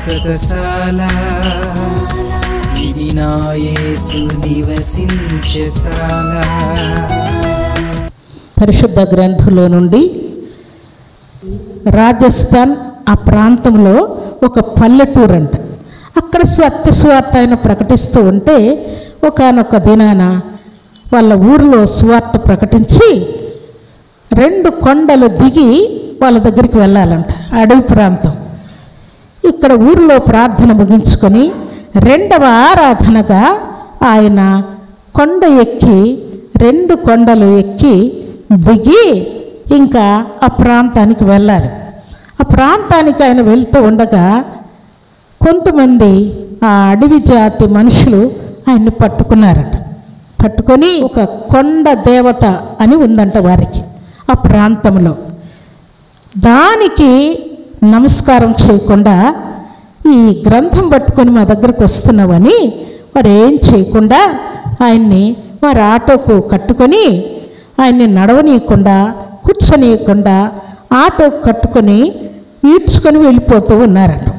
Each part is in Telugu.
శాశ్వతశాల ఇది నా యేసు నివసించేశాల. పరిశుద్ధ గ్రంథంలో నుండి రాజస్థాన్ ఆ ప్రాంతంలో ఒక పల్లెటూరు అంట. అక్కడ సత్య సువార్త ఆయన ప్రకటిస్తూ ఉంటే ఒకానొక దినాన వాళ్ళ ఊరిలో సువార్త ప్రకటించి 2 కొండలు దిగి వాళ్ళ దగ్గరికి వెళ్ళాలంట. అడవి ప్రాంతం. ఇక్కడ ఊరిలో ప్రార్థన ముగించుకొని 2వ ఆరాధనగా ఆయన కొండ ఎక్కి 2 కొండలు ఎక్కి దిగి ఇంకా ఆ ప్రాంతానికి వెళ్ళారు. ఆ ప్రాంతానికి ఆయన వెళ్తూ ఉండగా కొంతమంది ఆ అడవి జాతి మనుషులు ఆయన్ని పట్టుకున్నారట. పట్టుకొని ఒక కొండ దేవత అని ఉందంట వారికి ఆ ప్రాంతంలో. దానికి నమస్కారం చేయకుండా ఈ గ్రంథం పట్టుకొని మా దగ్గరకు వస్తున్నావని వారు ఏం చేయకుండా ఆయన్ని వారి ఆటోకు కట్టుకొని ఆయన్ని నడవనీయకుండా కూర్చొనియకుండా ఆటోకు కట్టుకొని ఈడ్చుకొని వెళ్ళిపోతూ ఉన్నారంట.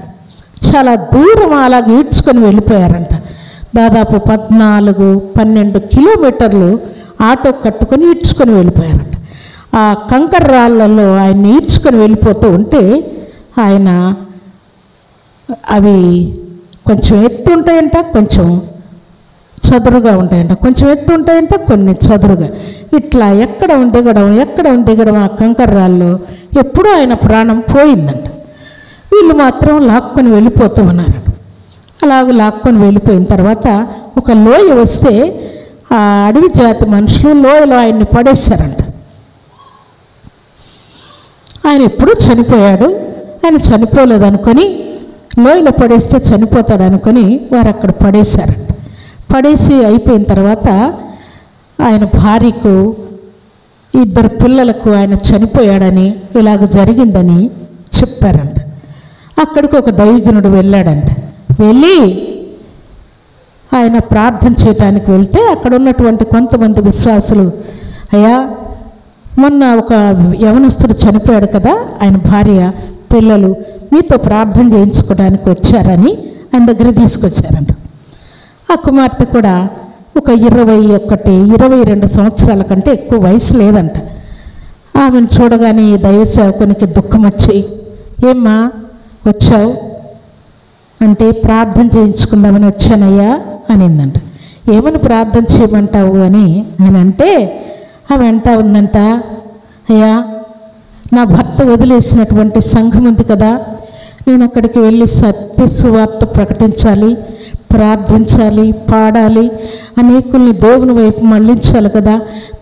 చాలా దూరం అలాగ ఈడ్చుకొని వెళ్ళిపోయారంట. దాదాపు 14-12 కిలోమీటర్లు ఆటో కట్టుకొని ఈడ్చుకొని వెళ్ళిపోయారంట. ఆ కంకర రాళ్ళల్లో ఆయన్ని ఈడ్చుకొని వెళ్ళిపోతూ ఉంటే ఆయన అవి కొంచెం ఎత్తు ఉంటాయంట, కొంచెం చదురుగా ఉంటాయంట, కొంచెం ఎత్తు ఉంటాయంట, కొన్ని చదురుగా. ఇట్లా ఎక్కడ దిగడం ఆ కంకర రాళ్ళు ఎప్పుడూ ఆయన ప్రాణం పోయిందంట. వీళ్ళు మాత్రం లాక్కొని వెళ్ళిపోతూ ఉన్నారు. అలాగ లాక్కొని వెళ్ళిపోయిన తర్వాత ఒక లోయ వస్తే ఆ అడవి జాతి మనుషులు లోయలో ఆయన్ని పడేశారంట. ఆయన ఎప్పుడూ చనిపోయాడు, ఆయన చనిపోలేదు అనుకొని లోయలో పడేస్తే చనిపోతాడు అనుకొని వారు అక్కడ పడేశారంట. పడేసి అయిపోయిన తర్వాత ఆయన భార్యకు 2 పిల్లలకు ఆయన చనిపోయాడని ఇలాగ జరిగిందని చెప్పారంట. అక్కడికి ఒక దైవజనుడు వెళ్ళాడంట. వెళ్ళి ఆయన ప్రార్థన చేయడానికి వెళ్తే అక్కడ ఉన్నటువంటి కొంతమంది విశ్వాసులు, అయ్యా మొన్న ఒక యవనస్తుడు చనిపోయాడు కదా, ఆయన భార్య పిల్లలు మీతో ప్రార్థన చేయించుకోవడానికి వచ్చారని ఆయన దగ్గర తీసుకొచ్చారంట. ఆ కుమార్తె కూడా ఒక 21-22 సంవత్సరాల కంటే ఎక్కువ వయసు లేదంట. ఆమెను చూడగానే దైవ సేవకునికి దుఃఖం వచ్చి, ఏమ్మా వచ్చావు అంటే, ప్రార్థన చేయించుకుందామని వచ్చానయ్యా అనిందంట. ఏమని ప్రార్థన చేయమంటావు అని ఆయన అంటే ఆమె అంటా ఉందంట, అయ్యా నా భర్త వదిలేసినటువంటి సంఘం ఉంది కదా, నేను అక్కడికి వెళ్ళి సత్య సువార్త ప్రకటించాలి, ప్రార్థించాలి, పాడాలి, అనేకుల్ని దేవుని వైపు మళ్ళించాలి కదా,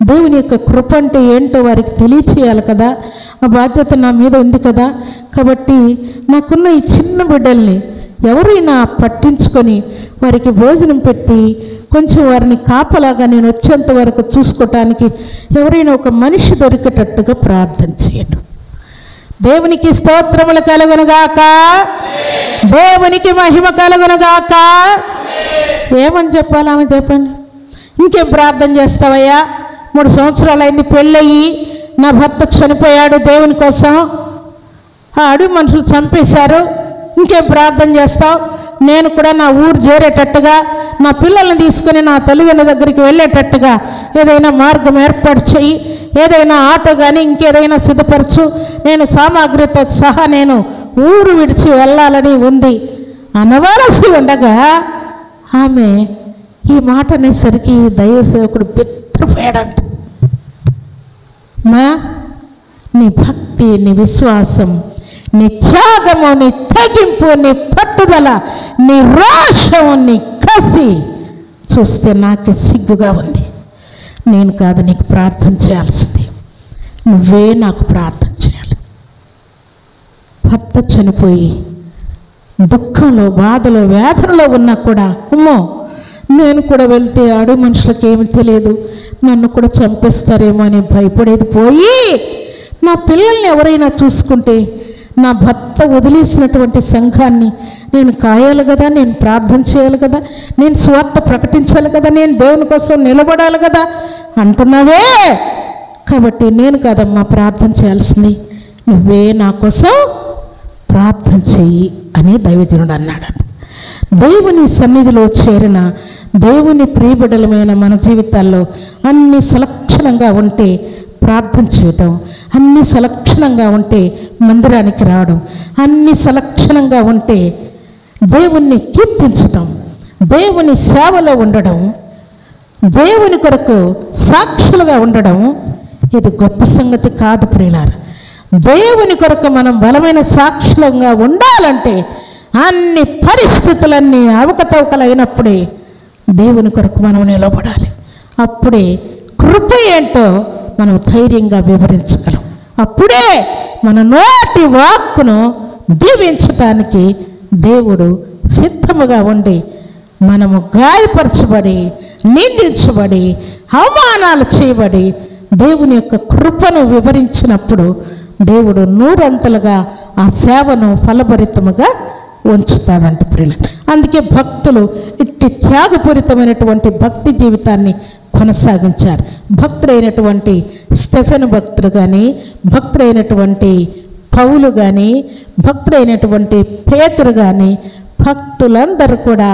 దేవుని యొక్క కృప అంటే ఏంటో వారికి తెలియచేయాలి కదా, ఆ బాధ్యత నా మీద ఉంది కదా. కాబట్టి నాకున్న ఈ చిన్న బిడ్డల్ని ఎవరైనా పట్టించుకొని వారికి భోజనం పెట్టి కొంచెం వారిని కాపలాగా నేను వచ్చేంత వరకు చూసుకోవటానికి ఎవరైనా ఒక మనిషి దొరికేటట్టుగా ప్రార్థన చేయండి. దేవునికి స్తోత్రములు కలుగునుగాక, దేవునికి మహిమ కలుగునుగాక. ఏమని చెప్పాలి ఆమె చెప్పండి? ఇంకేం ప్రార్థన చేస్తావయ్యా? 3 సంవత్సరాలు అయింది పెళ్ళయి, నా భర్త చనిపోయాడు దేవుని కోసం, ఆ అడవి మనుషులు చంపేశారు, ఇంకేం ప్రార్థన చేస్తావు? నేను కూడా నా ఊరు చేరేటట్టుగా, నా పిల్లల్ని తీసుకొని నా తల్లిదండ్రుల దగ్గరికి వెళ్ళేటట్టుగా ఏదైనా మార్గం ఏర్పాటు చెయ్యి, ఏదైనా ఆటో కానీ ఇంకేదైనా సిద్ధపరచు, నేను సామాగ్రితో సహా నేను ఊరు విడిచి వెళ్ళాలని ఉంది అనవలసి ఉండగా ఆమె ఈ మాట అనేసరికి దైవ సేవకుడు బెదిరిపోయాడంట. మా నీ భక్తి, నీ విశ్వాసం, నీ త్యాగము, నీ తెగింపు, నీ పట్టుదల, నీ రోషము, నీ కసి చూస్తే నాకు సిగ్గుగా ఉంది. నేను కాదు నీకు ప్రార్థన చేయాల్సింది, నువ్వే నాకు ప్రార్థన చేయాలి. భర్త చనిపోయి దుఃఖంలో, బాధలో, వేదనలో ఉన్నా కూడా, అమ్మో నేను కూడా వెళ్తే అడవి మనుషులకి ఏమి తెలియదు, నన్ను కూడా చంపేస్తారేమో అని భయపడేది పోయి, నా పిల్లల్ని ఎవరైనా చూసుకుంటే, నా భర్త వదిలేసినటువంటి సంఘాన్ని నేను కాయాలి కదా, నేను ప్రార్థన చేయాలి కదా, నేను సువార్త ప్రకటించాలి కదా, నేను దేవుని కోసం నిలబడాలి కదా అంటున్నావే. కాబట్టి నేను కాదమ్మా ప్రార్థన చేయాల్సింది, నువ్వే నా కోసం ప్రార్థన చెయ్యి అని దైవజనుడు అన్నాడు. దేవుని సన్నిధిలో చేరిన దేవుని ప్రియబిడ్డలమైన మన జీవితాల్లో అన్ని సలక్షణంగా ఉంటే ప్రార్థన చేయటం, అన్ని సలక్షణంగా ఉంటే మందిరానికి రావడం, అన్ని సలక్షణంగా ఉంటే దేవుణ్ణి కీర్తించటం, దేవుని సేవలో ఉండడం, దేవుని కొరకు సాక్షులుగా ఉండడం, ఇది గొప్ప సంగతి కాదు ప్రియులారా. దేవుని కొరకు మనం బలమైన సాక్షులంగా ఉండాలంటే అన్ని పరిస్థితులన్నీ అవకతవకలైనప్పుడే దేవుని కొరకు మనం నిలబడాలి. అప్పుడే కృప ఏంటో మనం ధైర్యంగా వివరించగలం. అప్పుడే మన నోటి వాక్కును దీవించటానికి దేవుడు సిద్ధముగా ఉండి, మనము గాయపరచబడి, నిందించబడి, అవమానాలు చేయబడి దేవుని యొక్క కృపను వివరించినప్పుడు దేవుడు నూరంతలుగా ఆ సేవను ఫలభరితముగా ఉంచుతాడంట ప్రియుల. అందుకే భక్తులు ఇట్టి త్యాగపూరితమైనటువంటి భక్తి జీవితాన్ని కొనసాగించారు. భక్తుడైనటువంటి స్టెఫెను భక్తుడు కానీ, భక్తుడైనటువంటి పౌలు కానీ, భక్తుడైనటువంటి పేతురు కానీ, భక్తులందరూ కూడా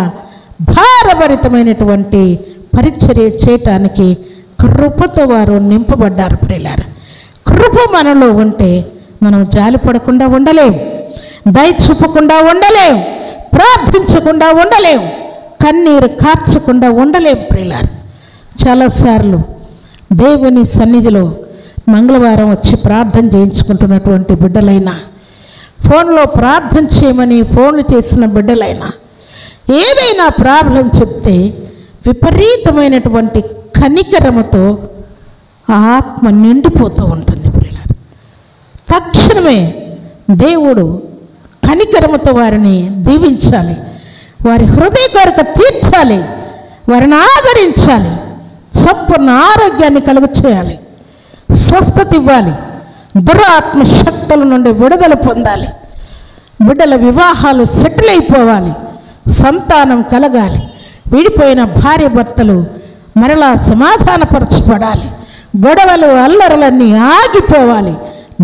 భారభరితమైనటువంటి పరిచర్య చేయటానికి కృపతో వారు నింపబడ్డారు ప్రియులారా. కృప మనలో ఉంటే మనం జాలిపడకుండా ఉండలేం, దయ చూపకుండా ఉండలేం, ప్రార్థించకుండా ఉండలేం, కన్నీరు కార్చకుండా ఉండలేం ప్రియులారా. చాలాసార్లు దేవుని సన్నిధిలో మంగళవారం వచ్చి ప్రార్థన చేయించుకుంటున్నటువంటి బిడ్డలైనా, ఫోన్లో ప్రార్థన చేయమని ఫోన్లు చేసిన బిడ్డలైనా, ఏదైనా ప్రాబ్లం చెప్తే విపరీతమైనటువంటి కనికరముతో ఆత్మ నిండిపోతూ ఉంటుంది ప్రియులారా. తక్షణమే దేవుడు కనికరముతో వారిని దీవించాలి, వారి హృదయ కోరిక తీర్చాలి, వారిని ఆదరించాలి, సంపూర్ణ ఆరోగ్యాన్ని కలుగ చేయాలి, స్వస్థత ఇవ్వాలి, దురాత్మ శక్తుల నుండి విడుదల పొందాలి, బిడ్డల వివాహాలు సెటిల్ అయిపోవాలి, సంతానం కలగాలి, విడిపోయిన భార్య భర్తలు మరలా సమాధానపరచబడాలి, గొడవలు అల్లరలన్నీ ఆగిపోవాలి.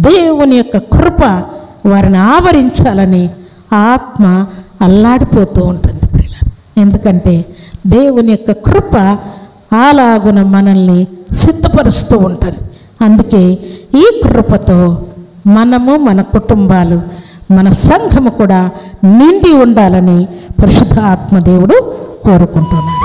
దేవుని యొక్క కృప వారిని ఆవరించాలని ఆత్మ అల్లాడిపోతూ ఉంటుంది ప్రియులారా. ఎందుకంటే దేవుని యొక్క కృప అలాగున మనల్ని సిద్ధపరుస్తూ ఉంటుంది. అందుకే ఈ కృపతో మనము, మన కుటుంబాలు, మన సంఘము కూడా నిండి ఉండాలని పరిశుద్ధ ఆత్మదేవుడు కోరుకుంటున్నాడు.